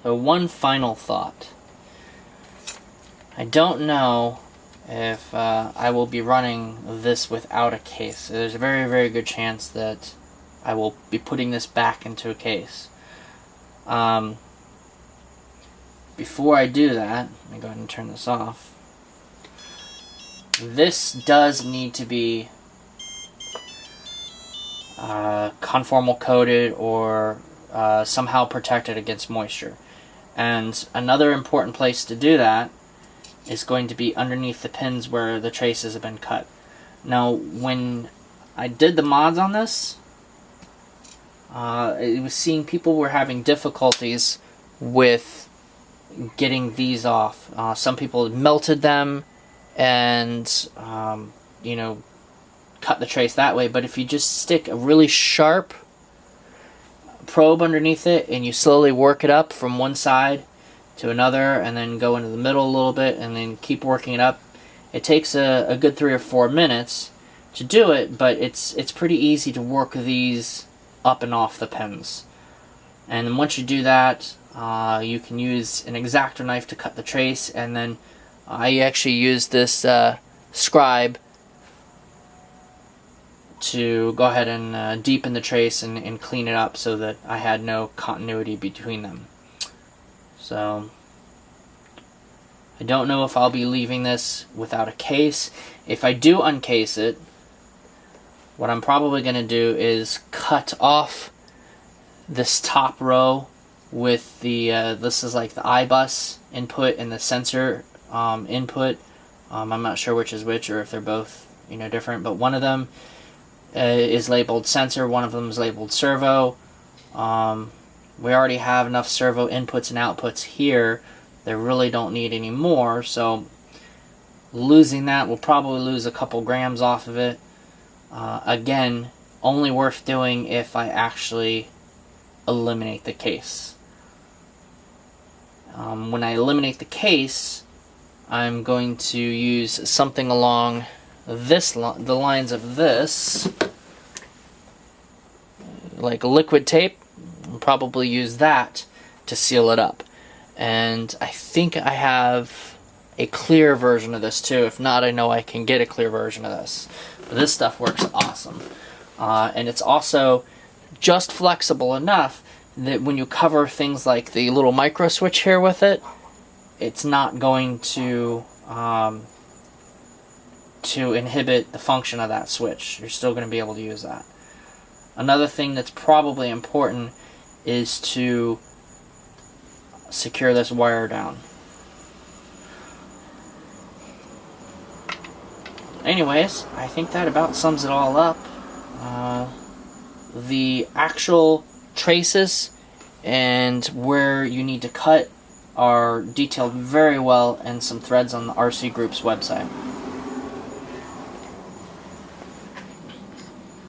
So one final thought. I don't know if I will be running this without a case. There's a very, very good chance that I will be putting this back into a case. Before I do that, let me go ahead and turn this off. This does need to be conformal coated or somehow protected against moisture. And another important place to do that is going to be underneath the pins where the traces have been cut. Now, when I did the mods on this, it was seeing people were having difficulties with getting these off. Some people had melted them and, you know, cut the trace that way. But if you just stick a really sharp probe underneath it and you slowly work it up from one side to another and then go into the middle a little bit and then keep working it up, it takes a good 3 or 4 minutes to do it, but it's pretty easy to work these up and off the pins. And then once you do that, you can use an X-Acto knife to cut the trace, and then I actually use this scribe to go ahead and deepen the trace and clean it up so that I had no continuity between them. So I don't know if I'll be leaving this without a case. If I do uncase it, what I'm probably going to do is cut off this top row with the this is like the iBus input and the sensor input. I'm not sure which is which, or if they're both, you know, different, but one of them is labeled sensor, one of them is labeled servo. We already have enough servo inputs and outputs here. They really don't need any more, so losing that, we'll probably lose a couple grams off of it. Again, only worth doing if I actually eliminate the case. When I eliminate the case, I'm going to use something along the lines of this, like liquid tape. I'll probably use that to seal it up. And I think I have a clear version of this too. If not, I know I can get a clear version of this. But this stuff works awesome. And it's also just flexible enough that when you cover things like the little micro switch here with it, it's not going to inhibit the function of that switch. You're still going to be able to use that. Another thing that's probably important is to secure this wire down. Anyways, I think that about sums it all up. The actual traces and where you need to cut are detailed very well in some threads on the RC Group's website.